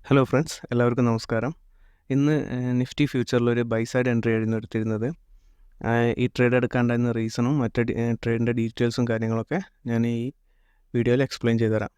Hello friends, എല്ലാവർക്കും നമസ്കാരം. ഇന്ന് നിഫ്റ്റി ഫ്യൂച്ചറിൽ ഒരു ബൈ സൈഡ് എൻട്രി ആയിരുന്നു എടുത്തിരുന്നത്. ഈ ട്രേഡ് എടുക്കാണ്ടായിരുന്ന റീസണും മറ്റ് ട്രേഡിൻ്റെ ഡീറ്റെയിൽസും കാര്യങ്ങളൊക്കെ ഞാൻ ഈ വീഡിയോയിൽ എക്സ്പ്ലെയിൻ ചെയ്തുതരാം.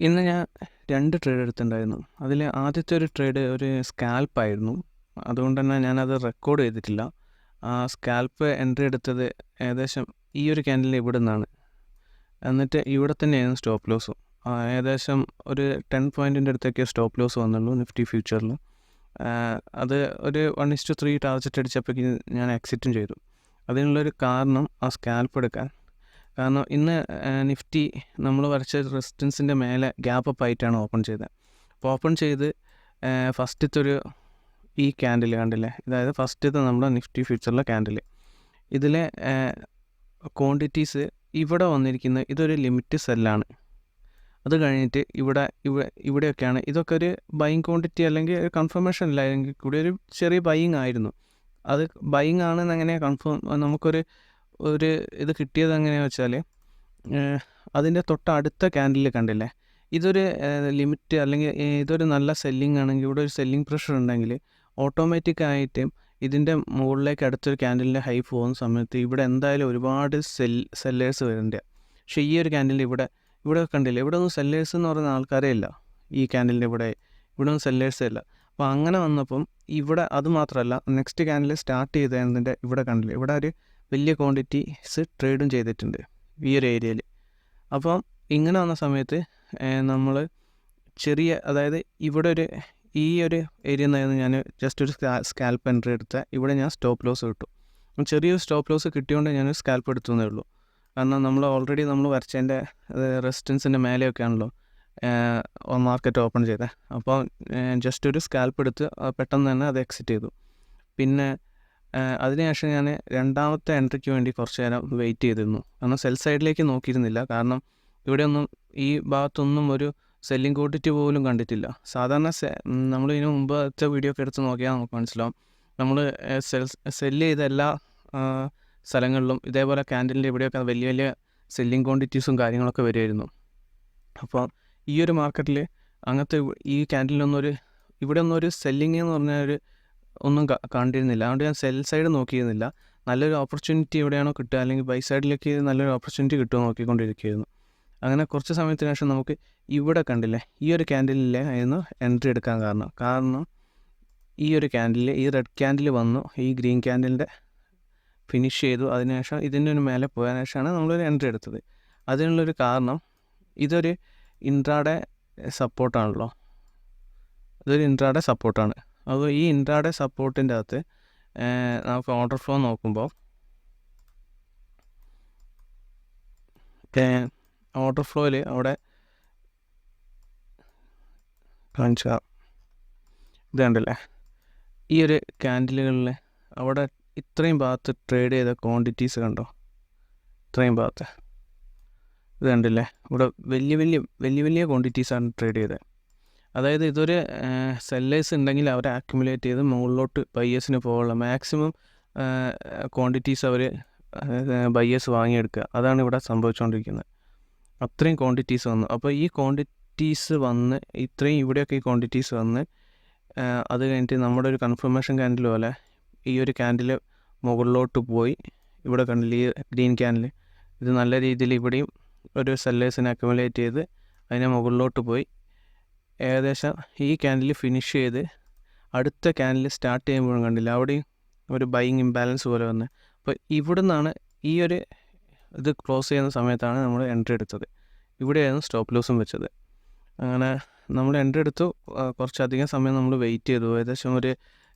ഇന്ന് ഞാൻ 2 ട്രേഡ് എടുത്തിട്ടുണ്ടായിരുന്നു. അതിൽ ആദ്യത്തെ ഒരു ട്രേഡ് ഒരു സ്കാൽപ്പായിരുന്നു. അതുകൊണ്ട് തന്നെ ഞാനത് റെക്കോർഡ് ചെയ്തിട്ടില്ല. ആ സ്കാൽപ്പ് എൻട്രി എടുത്തത് ഏകദേശം ഈ ഒരു ക്യാൻഡിൽ ഇവിടെ നിന്നാണ്. എന്നിട്ട് ഇവിടെ തന്നെയായിരുന്നു സ്റ്റോപ്പ് ലോസും. ഏകദേശം ഒരു 10 പോയിൻറ്റിൻ്റെ അടുത്തൊക്കെ സ്റ്റോപ്പ് ലോസ് വന്നുള്ളൂ നിഫ്റ്റി ഫ്യൂച്ചറിൽ. അത് ഒരു 1:3 ടാർജറ്റ് അടിച്ചപ്പോഴേക്കും ഞാൻ എക്സിറ്റും ചെയ്തു. അതിനുള്ളൊരു കാരണം ആ സ്കാൽപ്പ് എടുക്കാൻ. കാരണം ഇന്ന് നിഫ്റ്റി നമ്മൾ വരച്ച റെസിസ്റ്റൻസിൻ്റെ മേലെ ഗ്യാപ്പ് അപ്പ് ആയിട്ടാണ് ഓപ്പൺ ചെയ്തത്. അപ്പോൾ ഓപ്പൺ ചെയ്ത് ഫസ്റ്റത്തെ ഒരു ഈ ക്യാൻഡിൽ കണ്ടില്ലേ, അതായത് ഫസ്റ്റത്തെ നമ്മുടെ നിഫ്റ്റി ഫ്യൂച്ചറിലെ ക്യാൻഡിൽ, ഇതിലെ ക്വാണ്ടിറ്റീസ് ഇവിടെ വന്നിരിക്കുന്നത് ഇതൊരു ലിമിറ്റ് സെല്ലാണ്. അത് കഴിഞ്ഞിട്ട് ഇവിടെയൊക്കെയാണ് ഇതൊക്കെ ഒരു ബൈയിങ് ക്വാണ്ടിറ്റി അല്ലെങ്കിൽ ഒരു കൺഫർമേഷൻ ഇല്ലായെങ്കിൽ കൂടി ഒരു ചെറിയ ബൈയിങ് ആയിരുന്നു. അത് ബൈയിങ് ആണെന്ന് എങ്ങനെ നമുക്കൊരു ഇത് കിട്ടിയത് എങ്ങനെയാണെന്ന് വെച്ചാൽ അതിൻ്റെ തൊട്ടടുത്ത ക്യാൻഡിൽ കണ്ടില്ലേ, ഇതൊരു ലിമിറ്റ് അല്ലെങ്കിൽ ഇതൊരു നല്ല സെല്ലിംഗ് ആണെങ്കിൽ ഇവിടെ ഒരു സെല്ലിംഗ് പ്രഷർ ഉണ്ടെങ്കിൽ ഓട്ടോമാറ്റിക്കായിട്ട് ഇതിൻ്റെ മുകളിലേക്ക് അടുത്തൊരു ക്യാൻഡിലിൻ്റെ ഹൈ പോകുന്ന സമയത്ത് ഇവിടെ എന്തായാലും ഒരുപാട് സെല്ലേഴ്സ് വരുന്നുണ്ട്. പക്ഷേ ഈ ഒരു ക്യാൻഡിൽ ഇവിടെ കണ്ടില്ല, ഇവിടെ ഒന്നും സെല്ലേഴ്സ് എന്ന് പറയുന്ന ആൾക്കാരേ ഇല്ല. ഈ ക്യാൻഡിലിൻ്റെ ഇവിടെ ഒന്നും സെല്ലേഴ്സേ ഇല്ല. അപ്പോൾ അങ്ങനെ വന്നപ്പം ഇവിടെ അത് മാത്രമല്ല, നെക്സ്റ്റ് ക്യാൻഡിൽ സ്റ്റാർട്ട് ചെയ്തതിൻ്റെ ഇവിടെ കണ്ടില്ല, ഇവിടെ ഒരു വലിയ ക്വാണ്ടിറ്റീസ് ട്രേഡും ചെയ്തിട്ടുണ്ട് ഈ ഒരു ഏരിയയിൽ. അപ്പം ഇങ്ങനെ വന്ന സമയത്ത് നമ്മൾ ചെറിയ, അതായത് ഇവിടെ ഈ ഒരു ഏരിയ നിന്നായിരുന്നു ഞാൻ ജസ്റ്റ് ഒരു സ്കാൽപ്പ് എൻട്രി എടുത്ത. ഇവിടെ ഞാൻ സ്റ്റോപ്പ് ലോസ് കിട്ടും. ചെറിയൊരു സ്റ്റോപ്പ് ലോസ് കിട്ടിയോണ്ട് ഞാൻ സ്കാൽപ്പ് എടുത്തുവെന്നേ ഉള്ളൂ. കാരണം നമ്മൾ ഓൾറെഡി നമ്മൾ വരച്ചതിൻ്റെ റെസിസ്റ്റൻസിൻ്റെ മേലെയൊക്കെ ആണല്ലോ മാർക്കറ്റ് ഓപ്പൺ ചെയ്തത്. അപ്പോൾ ജസ്റ്റ് ഒരു സ്കാൽപ്പ് എടുത്ത് പെട്ടെന്ന് തന്നെ അത് എക്സിറ്റ് ചെയ്തു. പിന്നെ അതിനുശേഷം ഞാൻ രണ്ടാമത്തെ എൻട്രിക്ക് വേണ്ടി കുറച്ച് നേരം വെയിറ്റ് ചെയ്തിരുന്നു. കാരണം സെൽ സൈഡിലേക്ക് നോക്കിയിരുന്നില്ല. കാരണം ഇവിടെയൊന്നും ഈ ഭാഗത്തൊന്നും ഒരു സെല്ലിംഗ് ക്വാണ്ടിറ്റി പോലും കണ്ടിട്ടില്ല. സാധാരണ നമ്മൾ ഇതിന് മുമ്പത്തെ വീഡിയോ ഒക്കെ എടുത്ത് നോക്കിയാൽ നമുക്ക് മനസ്സിലാവും, നമ്മൾ സെല്ല് ചെയ്ത എല്ലാ സ്ഥലങ്ങളിലും ഇതേപോലെ ക്യാൻഡിലിൻ്റെ ഇവിടെയൊക്കെ വലിയ വലിയ സെല്ലിംഗ് ക്വാണ്ടിറ്റീസും കാര്യങ്ങളൊക്കെ വരുമായിരുന്നു. അപ്പോൾ ഈ ഒരു മാർക്കറ്റിൽ അങ്ങനത്തെ ഈ ക്യാൻഡിലൊന്നും ഇവിടെ ഒന്നും ഒരു സെല്ലിംഗ് എന്ന് പറഞ്ഞാൽ ഒന്നും കണ്ടിരുന്നില്ല. അതുകൊണ്ട് ഞാൻ സെൽ സൈഡ് നോക്കിയിരുന്നില്ല. നല്ലൊരു ഓപ്പർച്യൂണിറ്റി എവിടെയാണോ കിട്ടുക, അല്ലെങ്കിൽ ബൈ സൈഡിലേക്ക് നല്ലൊരു ഓപ്പർച്യൂണിറ്റി കിട്ടുമോ നോക്കിക്കൊണ്ടിരിക്കുകയായിരുന്നു. അങ്ങനെ കുറച്ച് സമയത്തിന് ശേഷം നമുക്ക് ഇവിടെ കണ്ടില്ലേ, ഈ ഒരു ക്യാൻഡിലെ ആയിരുന്നു എൻട്രി എടുക്കാൻ കാരണം ഈ ഒരു ക്യാൻഡിൽ, ഈ റെഡ് ക്യാൻഡിൽ വന്നു, ഈ ഗ്രീൻ ക്യാൻഡിലിൻ്റെ ഫിനിഷ് ചെയ്തു. അതിനുശേഷം ഇതിൻ്റെ ഒരു മേലെ പോയതിനു ശേഷമാണ് നമ്മളൊരു എൻട്രി എടുത്തത്. അതിനുള്ളൊരു കാരണം ഇതൊരു ഇൻട്രാഡേ സപ്പോർട്ടാണല്ലോ, ഇതൊരു ഇൻട്രാഡേ സപ്പോർട്ടാണ്. അപ്പോൾ ഈ ഇൻട്രാഡേ സപ്പോർട്ടിൻ്റെ അകത്ത് നമുക്ക് ഓർഡർ ഫ്ലോ നോക്കുമ്പോൾ ഓർഡർ ഫ്ലോയിൽ അവിടെ കാണിച്ചാൽ ഇത് കണ്ടില്ലേ, ഈ ഒരു ക്യാൻഡിലുകളിൽ അവിടെ ഇത്രയും ഭാഗത്ത് ട്രേഡ് ചെയ്ത ക്വാണ്ടിറ്റീസ് കണ്ടോ, ഇത്രയും ഭാഗത്ത് ഇത് കണ്ടില്ലേ, ഇവിടെ വലിയ ക്വാണ്ടിറ്റീസാണ് ട്രേഡ് ചെയ്തത്. അതായത് ഇതൊരു സെല്ലേഴ്സ് ഉണ്ടെങ്കിൽ അവരെ അക്യുമുലേറ്റ് ചെയ്ത് മുകളിലോട്ട് ബയ്യേഴ്സിന് പോകാനുള്ള മാക്സിമം ക്വാണ്ടിറ്റീസ് അവർ ബയ്യേഴ്സ് വാങ്ങിയെടുക്കുക. അതാണ് ഇവിടെ സംഭവിച്ചുകൊണ്ടിരിക്കുന്നത്. അത്രയും ക്വാണ്ടിറ്റീസ് വന്നു. അപ്പോൾ ഈ ക്വാണ്ടിറ്റീസ് വന്ന് ഇത്രയും ഇവിടെയൊക്കെ ഈ ക്വാണ്ടിറ്റീസ് വന്ന് അത് കഴിഞ്ഞിട്ട് നമ്മുടെ ഒരു കൺഫർമേഷൻ ക്യാൻഡിൽ പോലെ ഈ ഒരു ക്യാൻഡിൽ മുകളിലോട്ട് പോയി. ഇവിടെ കണ്ടില്ല, ഈ ഗ്രീൻ ക്യാൻഡിൽ ഇത് നല്ല രീതിയിൽ ഇവിടെയും ഒരു സെല്ലേഴ്സിനെ അക്യുമുലേറ്റ് ചെയ്ത് അതിനെ മുകളിലോട്ട് പോയി. ഏകദേശം ഈ ക്യാൻഡിൽ ഫിനിഷ് ചെയ്ത് അടുത്ത ക്യാൻഡിൽ സ്റ്റാർട്ട് ചെയ്യുമ്പോഴും കണ്ടില്ല, അവിടെയും ഒരു ബൈയിങ് ഇംബാലൻസ് പോലെ വന്ന്. അപ്പോൾ ഇവിടെ നിന്നാണ് ഈ ഒരു ഇത് ക്ലോസ് ചെയ്യുന്ന സമയത്താണ് നമ്മൾ എൻട്രി എടുത്തത്. ഇവിടെയായിരുന്നു സ്റ്റോപ്പ് ലോസും വെച്ചത്. അങ്ങനെ നമ്മൾ എൻട്രി എടുത്തു. കുറച്ചധികം സമയം നമ്മൾ വെയിറ്റ് ചെയ്തു. ഏകദേശം ഒരു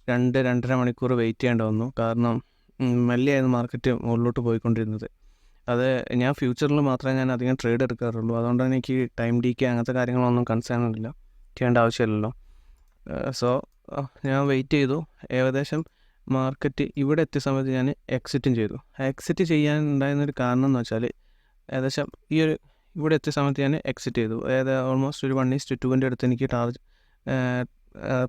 2-2.5 മണിക്കൂർ വെയിറ്റ് ചെയ്യേണ്ടി വന്നു. കാരണം മെല്ലെയായിരുന്നു മാർക്കറ്റ് മുകളിലോട്ട് പോയിക്കൊണ്ടിരുന്നത്. അത് ഞാൻ ഫ്യൂച്ചറിൽ മാത്രമേ ഞാൻ അധികം ട്രേഡ് എടുക്കാറുള്ളൂ. അതുകൊണ്ട് തന്നെ എനിക്ക് ടൈം ഡീക്കെ അങ്ങനത്തെ കാര്യങ്ങളൊന്നും കൺസേൺ ഇല്ല, ചെയ്യേണ്ട ആവശ്യമില്ലല്ലോ. സോ ഞാൻ വെയിറ്റ് ചെയ്തു. ഏകദേശം മാർക്കറ്റ് ഇവിടെ എത്തിയ സമയത്ത് ഞാൻ എക്സിറ്റും ചെയ്തു. എക്സിറ്റ് ചെയ്യാൻ ഉണ്ടായിരുന്നൊരു കാരണം എന്ന് വെച്ചാൽ ഏകദേശം ഈ ഒരു ഇവിടെ എത്തിയ സമയത്ത് ഞാൻ എക്സിറ്റ് ചെയ്തു. അതായത് ഓൾമോസ്റ്റ് ഒരു 1:2 അടുത്ത് എനിക്ക്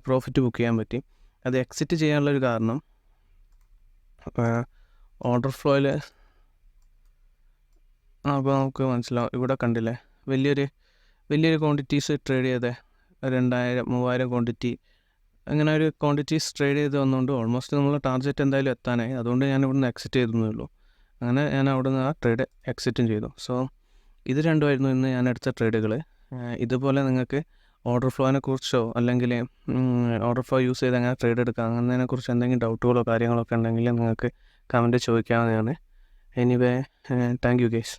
പ്രോഫിറ്റ് ബുക്ക് ചെയ്യാൻ പറ്റി. അത് എക്സിറ്റ് ചെയ്യാനുള്ളൊരു കാരണം ഓർഡർ ഫ്ലോയിൽ അപ്പോൾ നമുക്ക് മനസ്സിലാവും. ഇവിടെ കണ്ടില്ലേ, വലിയൊരു ക്വാണ്ടിറ്റീസ് ട്രേഡ് ചെയ്തേ, 2000-3000 ക്വാണ്ടിറ്റി, അങ്ങനെ ഒരു ക്വാണ്ടിറ്റീസ് ട്രേഡ് ചെയ്ത് വന്നുകൊണ്ട് ഓൾമോസ്റ്റ് നമ്മൾ ടാർഗറ്റ് എന്തായാലും എത്താനായി. അതുകൊണ്ട് ഞാൻ ഇവിടെ നിന്ന് എക്സിറ്റ് ചെയ്തേ ഉള്ളൂ. അങ്ങനെ ഞാൻ അവിടെ നിന്ന് ആ ട്രേഡ് എക്സിറ്റും ചെയ്തു. സോ ഇത് രണ്ടുമായിരുന്നു ഇന്ന് ഞാൻ എടുത്ത ട്രേഡുകൾ. ഇതുപോലെ നിങ്ങൾക്ക് ഓർഡർ ഫ്ലോനെ കുറിച്ചോ അല്ലെങ്കിൽ ഓർഡർ ഫ്ലോ യൂസ് ചെയ്ത് എങ്ങനെ ട്രേഡ് എടുക്കാം അങ്ങനതിനെക്കുറിച്ച് എന്തെങ്കിലും ഡൗട്ടുകളോ കാര്യങ്ങളൊക്കെ ഉണ്ടെങ്കിൽ നിങ്ങൾക്ക് കമൻറ്റ് ചോദിക്കാവുന്നതാണ്. Anyway, thank you guys.